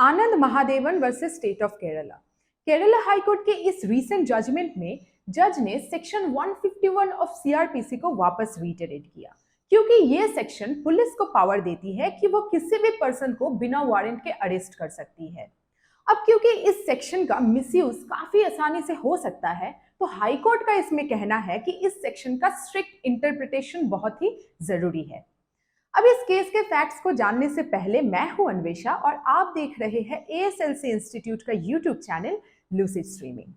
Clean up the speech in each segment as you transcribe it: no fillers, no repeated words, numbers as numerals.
Anand Mahadevan versus state of Kerala. Kerala high court के इस recent judgement में जज ने सेक्शन 151 ऑफ सीआरपीसी को वापस रीटरेट किया, क्योंकि ये सेक्शन पुलिस को पावर देती है कि वो किसी भी पर्सन को बिना वारंट के अरेस्ट कर सकती है। अब क्योंकि इस सेक्शन का मिसयूज काफी आसानी से हो सकता है, तो हाईकोर्ट का इसमें कहना है कि इस सेक्शन का स्ट्रिक्ट इंटरप्रिटेशन बहुत ही जरूरी है। अब इस केस के फैक्ट्स को जानने से पहले मैं हूं अन्वेषा और आप देख रहे हैं एएसएलसी इंस्टीट्यूट का यूट्यूब चैनल लूसिड स्ट्रीमिंग।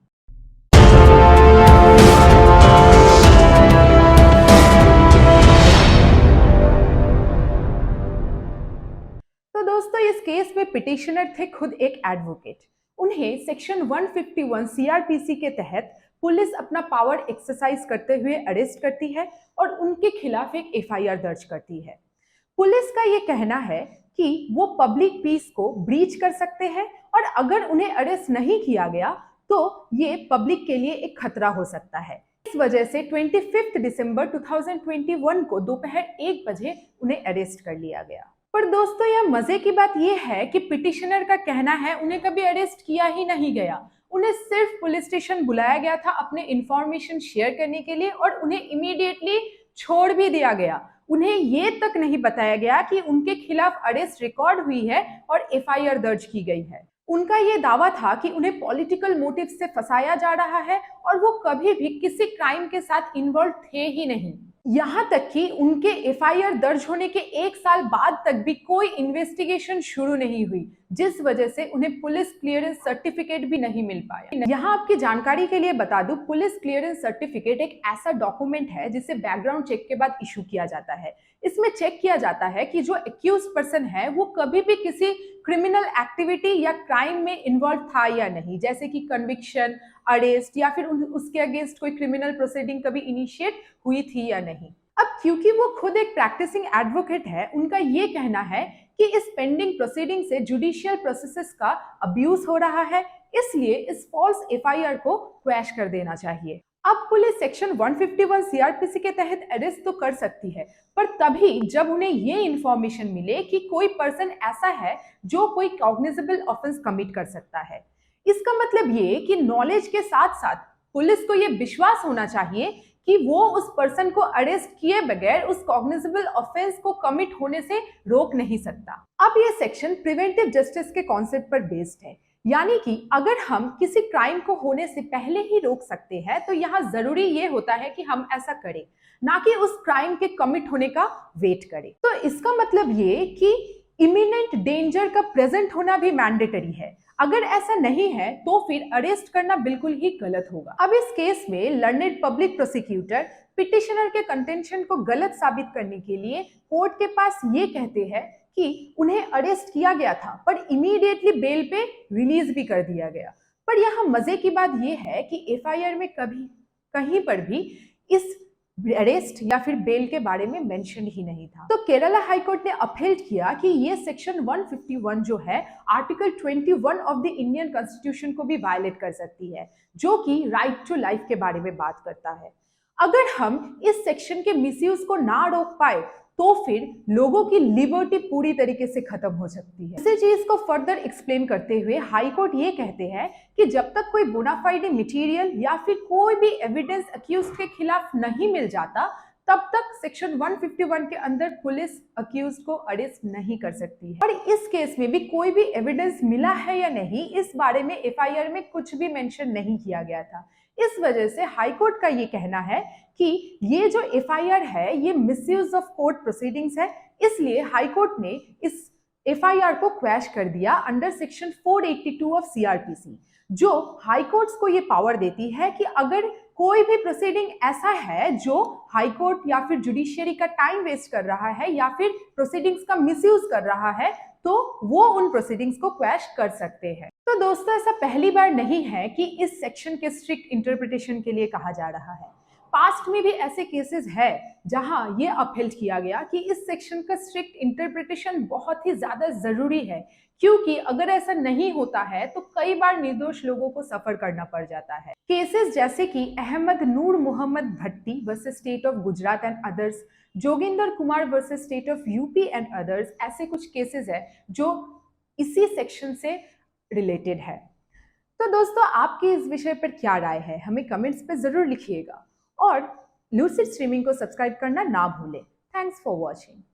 तो दोस्तों, इस केस में पिटिशनर थे खुद एक एडवोकेट। उन्हें सेक्शन 151 सीआरपीसी के तहत पुलिस अपना पावर एक्सरसाइज करते हुए अरेस्ट करती है और उनके खिलाफ एक एफआईआर दर्ज करती है। पुलिस का ये कहना है कि वो पब्लिक पीस को ब्रीच कर सकते हैं और अगर उन्हें अरेस्ट नहीं किया गया तो ये पब्लिक के लिए एक खतरा हो सकता है। इस वजह से 25 दिसंबर 2021 को दोपहर 1 बजे उन्हें अरेस्ट कर लिया गया। पर दोस्तों, यह मजे की बात यह है कि पिटिशनर का कहना है उन्हें कभी अरेस्ट किया ही नहीं गया। उन्हें सिर्फ पुलिस स्टेशन बुलाया गया था अपने इंफॉर्मेशन शेयर करने के लिए और उन्हें इमीडिएटली छोड़ भी दिया गया। उन्हें ये तक नहीं बताया गया कि उनके खिलाफ अरेस्ट रिकॉर्ड हुई है और एफआईआर दर्ज की गई है। उनका ये दावा था कि उन्हें पॉलिटिकल मोटिव से फंसाया जा रहा है और वो कभी भी किसी क्राइम के साथ इन्वॉल्व थे ही नहीं। यहाँ तक कि उनके एफआईआर दर्ज होने के 1 साल बाद तक भी कोई इन्वेस्टिगेशन शुरू नहीं हुई, जिस वजह से उन्हें पुलिस क्लियरेंस सर्टिफिकेट भी नहीं मिल पाया। यहाँ आपकी जानकारी के लिए बता दूं, पुलिस क्लियरेंस सर्टिफिकेट एक ऐसा डॉक्यूमेंट है जिसे बैकग्राउंड चेक के बाद इशू किया जाता है। इसमें चेक किया जाता है कि जो एक्यूज पर्सन है वो कभी भी किसी क्रिमिनल एक्टिविटी या क्राइम में इन्वॉल्व था या नहीं, जैसे कि कन्विक्शन, अरेस्ट या फिर उसके अगेंस्ट कोई क्रिमिनल प्रोसीडिंग कभी इनिशिएट हुई थी या नहीं। अब क्योंकि वो खुद एक प्रैक्टिसिंग एडवोकेट है, उनका ये कहना है कि इस पेंडिंग प्रोसीडिंग से जुडिशियल प्रोसेसेस का अब्यूज हो रहा है, इसलिए इस फॉल्स एफआईआर को क्वैश कर देना चाहिए। अब पुलिस सेक्शन 151 सीआरपीसी के तहत अरेस्ट तो कर सकती है, पर तभी जब उन्हें ये इंफॉर्मेशन मिले कि कोई पर्सन ऐसा है जो कोई कॉग्निजेबल ऑफेंस कमिट कर सकता है। इसका मतलब ये कि नॉलेज के साथ साथ पुलिस को ये विश्वास होना चाहिए कि वो उस पर्सन को अरेस्ट किए बगैर उस कॉग्निजेबल ऑफेंस को कमिट होने से रोक नहीं सकता। अब ये सेक्शन प्रिवेंटिव जस्टिस के कॉन्सेप्ट पर बेस्ड है, यानी कि अगर हम किसी क्राइम को होने से पहले ही रोक सकते हैं तो यहाँ जरूरी ये होता है कि हम ऐसा करें, ना कि उस क्राइम के कमिट होने का वेट करें। तो इसका मतलब ये कि इमिनेंट डेंजर का प्रेजेंट होना भी मैंडेटरी है। अगर ऐसा नहीं है तो फिर अरेस्ट करना बिल्कुल ही गलत होगा। अब इस केस में लर्नेड पब्लिक प्रोसिक्यूटर पिटिशनर के कंटेंशन को गलत साबित करने के लिए कोर्ट के पास ये कहते हैं कि उन्हें अरेस्ट किया गया था पर इमीडिएटली बेल पे रिलीज भी कर दिया गया। पर यहाँ मजे की बात यह है कि एफआईआर में कभी कहीं पर भी इस अरेस्ट या फिर बेल के बारे में मेंशन ही नहीं था। तो केरला हाईकोर्ट ने अपील किया कि ये सेक्शन 151 जो है article 21 of the Indian constitution को भी वायलेट कर सकती है, जो कि राइट टू लाइफ के बारे में बात करता है। अगर हम इस सेक्शन के मिसयूज को ना रोक पाए तो फिर लोगों की लिबर्टी पूरी तरीके से खत्म हो सकती है। इसी चीज को फर्दर एक्सप्लेन करते हुए हाई कोर्ट ये कहते हैं कि जब तक कोई बोनाफाइड मटेरियल या फिर कोई भी एविडेंस अक्यूज्ड के खिलाफ नहीं मिल जाता, तब तक सेक्शन 151 के अंदर पुलिस अक्यूज्ड को अरेस्ट नहीं कर सकती है। और इस केस में भी कोई भी एविडेंस मिला है या नहीं, इस बारे में एफआईआर में कुछ भी मेंशन नहीं किया गया था। इस वजह से हाईकोर्ट का ये कहना है कि ये जो एफआईआर है ये मिसयूज ऑफ कोर्ट प्रोसीडिंग्स है, इसलिए हाईकोर्ट ने इस एफआईआर को क्वैश कर दिया अंडर सेक्शन 482 ऑफ सीआरपीसी, जो हाईकोर्ट्स को ये पावर देती है कि अगर कोई भी प्रोसीडिंग ऐसा है जो हाईकोर्ट या फिर जुडिशियरी का टाइम वेस्ट कर रहा है या फिर प्रोसीडिंग्स का मिसयूज कर रहा है, तो वो उन प्रोसीडिंग्स को क्वैश कर सकते हैं। तो दोस्तों, ऐसा पहली बार नहीं है कि इस सेक्शन के स्ट्रिक्ट इंटरप्रिटेशन के लिए कहा जा रहा है। पास्ट में भी ऐसे केसेस है जहां ये अपहेल्ड किया गया कि इस सेक्शन का स्ट्रिक्ट इंटरप्रिटेशन बहुत ही ज्यादा जरूरी है, क्योंकि अगर ऐसा नहीं होता है तो कई बार निर्दोष लोगों को सफर करना पड़ जाता है। केसेस जैसे कि Ahmad Noor Mohammad Bhatti versus state of Gujarat and others, Joginder Kumar versus state of UP and others, ऐसे कुछ केसेस है जो इसी सेक्शन से रिलेटेड है। तो दोस्तों, आपकी इस विषय पर क्या राय है, हमें कमेंट्स पे जरूर लिखिएगा और लूसिड स्ट्रीमिंग को सब्सक्राइब करना ना भूलें। Thanks for watching.